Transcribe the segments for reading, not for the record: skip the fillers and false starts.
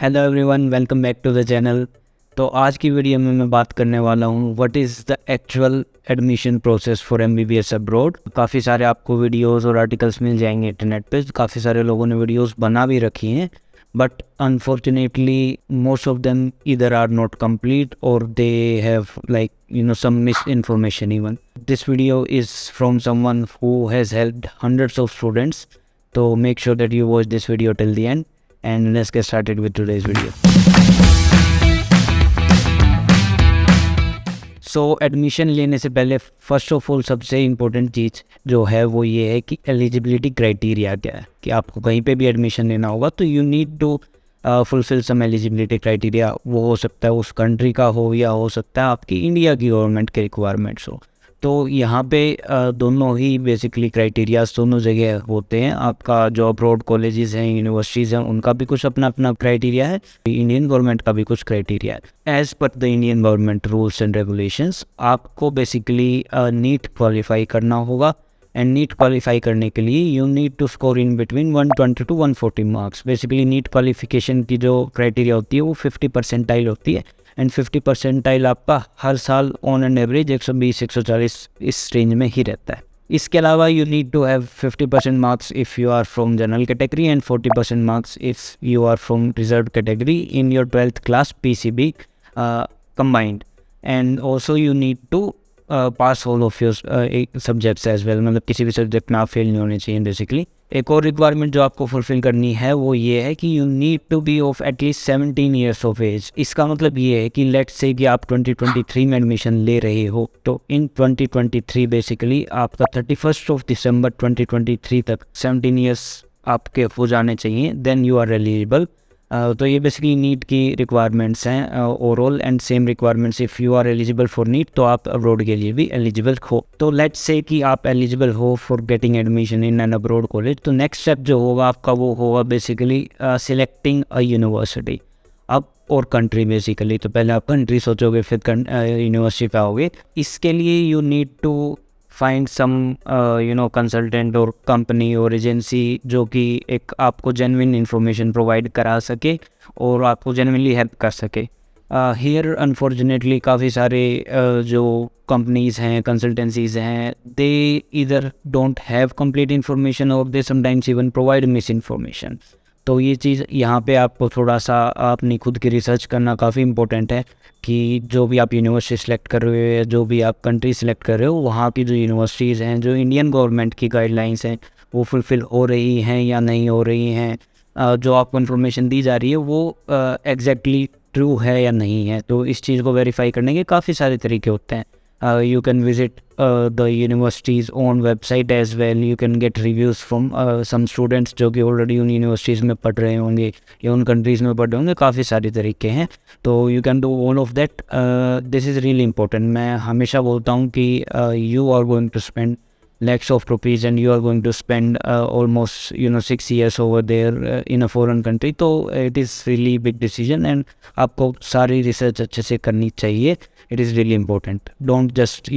Hello everyone, welcome back to the channel. तो आज की वीडियो में मैं बात करने वाला हूँ what is the actual admission process for MBBS abroad. काफ़ी सारे आपको वीडियोस और आर्टिकल्स मिल जाएंगे इंटरनेट पे। काफ़ी सारे लोगों ने वीडियोस बना भी रखी हैं, but unfortunately most of them either are not complete और they have some misinformation even. This video is from someone who has helped hundreds of students. So make sure that you watch this video till the end. And let's get started with today's video. So admission लेने से पहले first of all सबसे important चीज़ जो है वो ये है कि एलिजिबिलिटी क्राइटेरिया क्या है। कि आपको कहीं पे भी एडमिशन लेना होगा तो you need to fulfil some eligibility criteria. वो हो सकता है उस कंट्री का हो या हो सकता है आपकी इंडिया की गवर्नमेंट के रिक्वायरमेंट्स हो। तो यहाँ पे दोनों ही बेसिकली क्राइटेरियाज दोनों जगह होते हैं। आपका जो अब्रॉड कॉलेजेस हैं, यूनिवर्सिटीज़ हैं, उनका भी कुछ अपना अपना क्राइटेरिया है, इंडियन गवर्नमेंट का भी कुछ क्राइटेरिया है। As per the Indian government rules and regulations आपको बेसिकली नीट क्वालिफाई करना होगा। एंड नीट क्वालिफाई करने के लिए you need to score in between 120 to 140 marks. Basically NEET qualification की जो क्राइटेरिया होती है वो 50 परसेंटाइल होती है। एंड 50 परसेंटाइल आपका हर साल ऑन एन एवरेज 120-140 इस रेंज में ही रहता है। इसके अलावा you need to have 50% marks if you are from general category and 40% marks if you are from reserve category in your 12th class PCB combined. And also you need to pass all of your subjects as well. मतलब किसी भी subject में आप fail नहीं होने चाहिए basically. एक और रिक्वायरमेंट जो आपको फुलफिल करनी है वो ये है कि you need to be of at least 17 years of age. इसका मतलब ये है कि लेट्स से कि आप 2023 में एडमिशन ले रहे हो तो इन 2023 बेसिकली आपका 31 दिसंबर 2023 तक 17 ईयर्स आपके हो जाने चाहिए, देन यू आर एलिजिबल। तो ये बेसिकली नीट की रिक्वायरमेंट्स हैं overall. And same requirements if you are eligible for NEET तो आप अब्रॉड के लिए भी एलिजिबल हो। तो लेट्स से कि आप एलिजिबल हो for getting admission in an abroad college, तो नेक्स्ट स्टेप जो होगा आपका वो होगा बेसिकली सिलेक्टिंग अ यूनिवर्सिटी अब और कंट्री बेसिकली। तो पहले आप कंट्री सोचोगे फिर यूनिवर्सिटी पे आओगे। इसके लिए you need to find some consultant or company or agency जो कि एक आपको जेन्युइन इन्फॉर्मेशन प्रोवाइड करा सके और आपको जेन्युइनली हेल्प कर सके। हियर अनफॉर्चुनेटली काफ़ी सारे जो कंपनीज़ हैं, कंसल्टेंसीज़ हैं, they either don't have complete information और they sometimes even provide misinformation. तो ये चीज़ यहाँ पे आपको थोड़ा सा अपनी खुद की रिसर्च करना काफ़ी इंपॉर्टेंट है कि जो भी आप यूनिवर्सिटी सेलेक्ट कर रहे हो या जो भी आप कंट्री सेलेक्ट कर रहे हो वहाँ की जो यूनिवर्सिटीज़ हैं, जो इंडियन गवर्नमेंट की गाइडलाइंस हैं, वो फुलफ़िल हो रही हैं या नहीं हो रही हैं। जो आपको इन्फॉर्मेशन दी जा रही है वो एग्जैक्टली ट्रू है या नहीं है। तो इस चीज़ को वेरीफाई करने के काफ़ी सारे तरीके होते हैं। You can visit the university's own website as well. You can get reviews from some students जो कि ऑलरेडी उन यूनिवर्सिटीज़ में पढ़ रहे होंगे या उन कंट्रीज़ में पढ़ रहे होंगे। काफ़ी सारे तरीके हैं, तो you can do all of that. This is really important. मैं हमेशा बोलता हूँ कि you are going to spend lakhs of rupees and you are going to spend almost 6 years over there in a foreign country. तो it is really big decision and आपको सारी research अच्छे से करनी चाहिए। It is really important. Don't just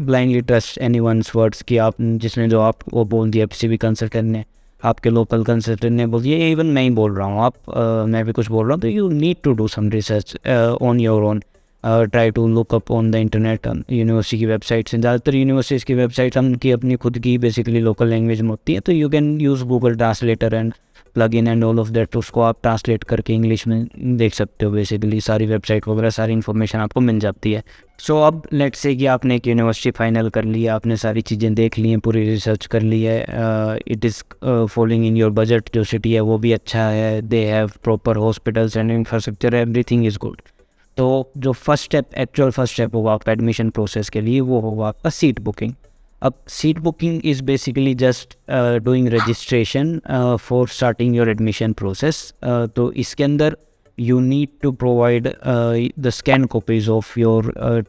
blindly trust anyone's words कि आप जिसने जो आप वो बोल दिया किसी भी कंसल्टेंट ने, आपके लोकल कंसल्टेंट ने बोल दिया, इवन मैं ही बोल रहा हूँ, मैं भी कुछ बोल रहा हूँ, तो you need to do some research on your own. Try to look up on the internet. University की वेबसाइट्स हैं, ज़्यादातर यूनिवर्सिटीज़ की वेबसाइट्स उनकी अपनी खुद की बेसिकली लोकल लैंग्वेज में होती है। तो you can use Google translator and plug in and all of that. उसको आप ट्रांसलेट करके इंग्लिश में देख सकते हो। बेसिकली सारी वेबसाइट वगैरह सारी इन्फॉर्मेशन आपको मिल जाती है। सो अब लेट्स से कि आपने एक यूनिवर्सिटी फाइनल कर लिया, आपने सारी चीज़ें देख ली हैं, पूरी रिसर्च कर ली है, it is following in your budget. जो सिटी है वो भी अच्छा है, they have proper hospitals and infrastructure, everything is good. तो जो एक्चुअल फर्स्ट स्टेप होगा आपका एडमिशन प्रोसेस के लिए वो होगा आपका सीट बुकिंग। अब seat booking is basically just doing registration for starting your admission process. तो इसके अंदर you need to provide the scan copies of your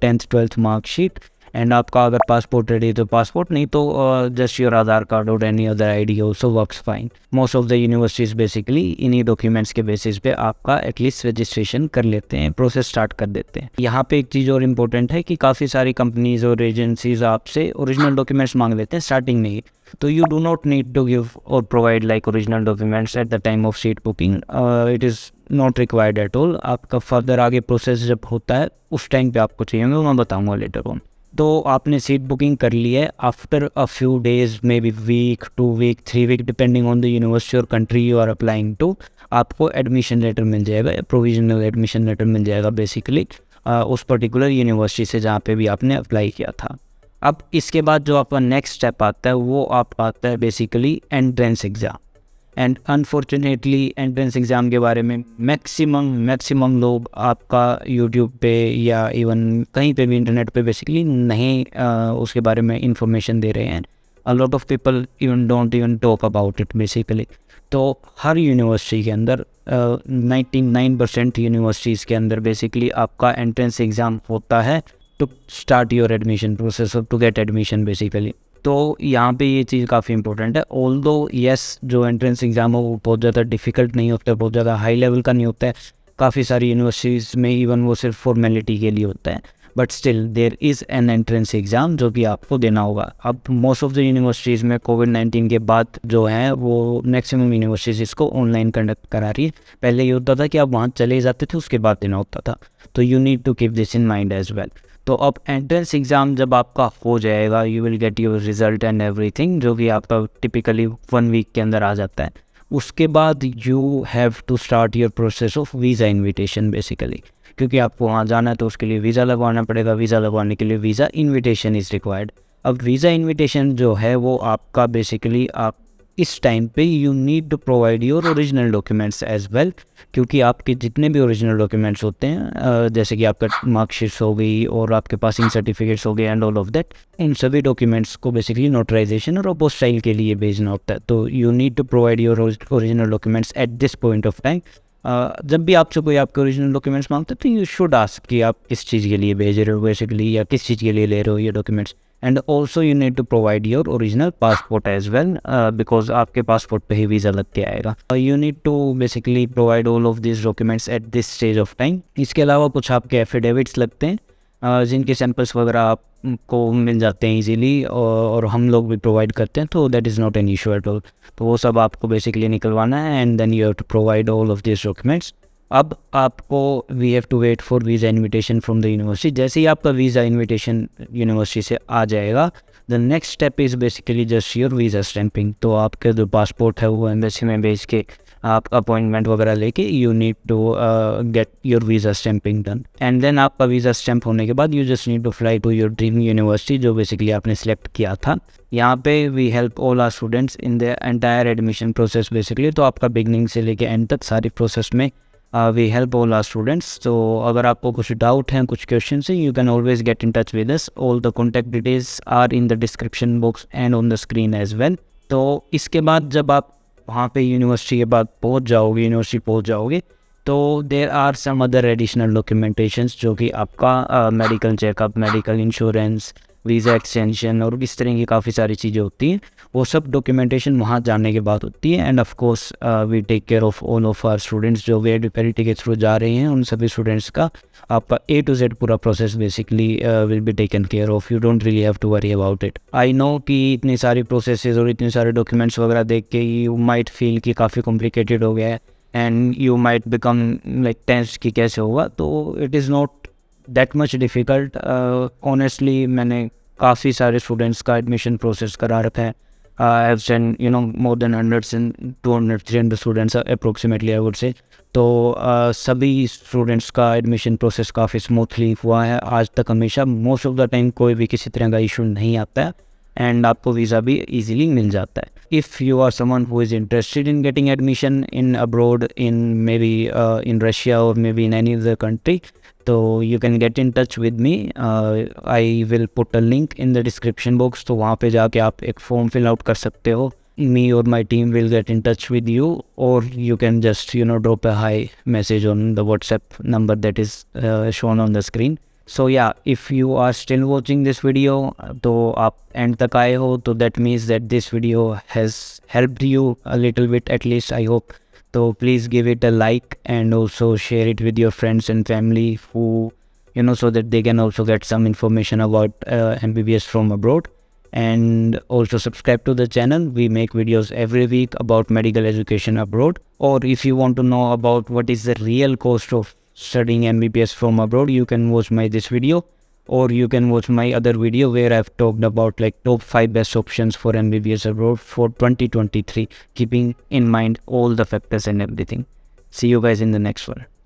10th 12th marksheet and आपका अगर पासपोर्ट रेडी है तो पासपोर्ट, नहीं तो जस्ट योर आधार कार्ड और any other ID also works fine. Most of the universities basically इन्हीं documents के basis पे आपका एटलीस्ट रजिस्ट्रेशन कर लेते हैं, प्रोसेस स्टार्ट कर देते हैं। यहाँ पे एक चीज़ और इम्पोर्टेंट है कि काफ़ी सारी कंपनीज और एजेंसीज आपसे ओरिजिनल डॉक्यूमेंट्स मांग लेते हैं स्टार्टिंग में ही। तो you do not need to give or provide like original documents at the time of seat booking. It is not required at all. आपका फर्दर आगे प्रोसेस जब होता है उस टाइम पे आपको चाहिए, मैं बताऊँगा लेटर ऑन। तो आपने सीट बुकिंग कर ली है, after a few days, maybe week, 2 week, 3 week, depending on the university और country you are applying to, आपको एडमिशन लेटर मिल जाएगा, प्रोविजनल एडमिशन लेटर मिल जाएगा बेसिकली उस पर्टिकुलर यूनिवर्सिटी से जहाँ पे भी आपने अप्लाई किया था। अब इसके बाद जो आपका नेक्स्ट स्टेप आता है वो आप आता है basically entrance exam. And unfortunately entrance exam के बारे में मैक्सिमम लोग आपका यूट्यूब पे या इवन कहीं पे भी इंटरनेट पे बेसिकली नहीं उसके बारे में इंफॉर्मेशन दे रहे हैं। A lot of people even don't even talk about it basically. तो हर यूनिवर्सिटी के अंदर 99% यूनिवर्सिटीज़ के अंदर बेसिकली आपका एंट्रेंस एग्ज़ाम होता है to start your admission process और टू गेट एडमिशन बेसिकली। तो यहाँ पे ये चीज़ काफ़ी इंपॉर्टेंट है। ऑल्दो येस, जो एंट्रेंस एग्ज़ाम हो वो बहुत ज़्यादा डिफ़िकल्ट नहीं होता है, बहुत ज़्यादा हाई लेवल का नहीं होता है। काफ़ी सारी यूनिवर्सिटीज़ में इवन वो सिर्फ फॉर्मेलिटी के लिए होता है, but still there is an entrance exam जो कि आपको देना होगा। अब मोस्ट ऑफ द यूनिवर्सिटीज़ में कोविड-19 के बाद जो है वो मैक्सिमम यूनिवर्सिटीज़ इसको ऑनलाइन कंडक्ट करा रही है। पहले ये होता था कि आप वहाँ चले जाते थे उसके बाद देना होता था, तो you need to keep this in mind as well. तो अब एंट्रेंस एग्ज़ाम जब आपका हो जाएगा, you will get your result and everything, जो कि आपका टिपिकली 1 वीक के अंदर आ जाता है। उसके बाद you have to start your process of visa invitation basically, क्योंकि आपको वहाँ जाना है तो उसके लिए वीज़ा लगवाना पड़ेगा। वीज़ा लगवाने के लिए वीज़ा इन्विटेशन इज़ रिक्वायर्ड। अब वीज़ा इन्विटेशन जो है वो आपका बेसिकली आप इस टाइम पे you need to provide your original documents as well, क्योंकि आपके जितने भी ओरिजिनल डॉक्यूमेंट्स होते हैं जैसे कि आपका मार्कशीट्स हो गई और आपके पासिंग सर्टिफिकेट्स हो गए एंड ऑल ऑफ दैट, उन सभी डॉक्यूमेंट्स को बेसिकली नोटराइजेशन और अपोस्टाइल के लिए भेजना होता है। तो you need to provide your original documents at this point of time. जब भी आपसे कोई आपके ओरिजिनल डॉक्यूमेंट्स मांगते हैं तो यू शुड आस्क कि आप किस चीज़ के लिए भेज रहे हो बेसिकली, या किस चीज़ के लिए ले रहे हो ये documents. And also you need to provide your original passport as well, because आपके पासपोर्ट पे ही वीज़ा लग के आएगा। You need to basically provide all of this documents at this stage of time. इसके अलावा कुछ आपके एफिडेविट्स लगते हैं जिनके सैम्पल्स वगैरह आपको मिल जाते हैं ईजीली, और हम लोग भी प्रोवाइड करते हैं, तो that is not an issue at all. तो वो सब आपको बेसिकली निकलवाना है and then you have to provide all of this documents. अब आपको we have to wait for visa invitation from the university. जैसे ही आपका वीज़ा इन्विटेशन यूनिवर्सिटी से आ जाएगा, the next step is basically just your visa stamping. तो आपके जो पासपोर्ट है वो एम्बेसी में भेज के आप अपॉइंटमेंट वगैरह लेके you need to get your visa stamping done. And then आपका वीज़ा स्टैंप होने के बाद you just need to fly to your dream university जो बेसिकली आपने सेलेक्ट किया था। यहाँ पे we help all our students in the entire admission process basically. तो आपका बिगनिंग से लेके एंड तक सारी प्रोसेस में we help all our students. तो अगर आपको कुछ डाउट हैं, कुछ क्वेश्चन हैं, you can always get in touch with us. All the contact details are in the description box and on the screen as well. तो इसके बाद जब आप वहाँ पे यूनिवर्सिटी के बाद यूनिवर्सिटी पहुँच जाओगे, तो there are some other additional documentations जो कि आपका medical checkup, medical insurance, visa extension और इस तरह की काफ़ी सारी चीज़ें होती हैं। वो सब डॉक्यूमेंटेशन वहाँ जाने के बाद होती है। End of course we take care of all of our students जो वेरिटी के थ्रू जा रहे हैं, उन सभी स्टूडेंट्स का आपका A to Z पूरा process basically will be taken care of. You don't really have to worry about it. I know कि इतनी सारी प्रोसेसेस और इतने सारे डॉक्यूमेंट्स वगैरह देख के यू माइट फील कि काफ़ी कॉम्प्लिकेटेड हो गया है and you might become like tense कि कैसे होगा। तो it is not that much difficult. Honestly मैंने काफ़ी सारे स्टूडेंट्स का एडमिशन प्रोसेस करा रखा है। I have Sen more than 100 and 200 300 students approximately I would say. तो सभी स्टूडेंट्स का एडमिशन प्रोसेस काफ़ी स्मूथली हुआ है आज तक हमेशा। मोस्ट ऑफ द टाइम कोई भी किसी तरह का इशू नहीं आता है एंड आपको वीज़ा भी ईजिली मिल जाता है। If you are someone who is interested in getting admission in abroad, in maybe in Russia और maybe in any other country, तो you can get in touch with me. I will put a link in the description box. तो वहाँ पे जाके आप एक form fill out कर सकते हो। मी और my team will get in touch with you, or you can just drop a hi message on the WhatsApp number that is shown on the screen. So yeah, if you are still watching this video तो आप end तक आए हो, तो that means that this video has helped you a little bit, at least I hope. So please give it a like and also share it with your friends and family who so that they can also get some information about MBBS from abroad. and also subscribe to the channel. We make videos every week about medical education abroad. Or if you want to know about what is the real cost of studying MBBS from abroad, you can watch my this video, or you can watch my other video where I've talked about like top 5 best options for MBBS abroad for 2023, keeping in mind all the factors and everything. See you guys in the next one.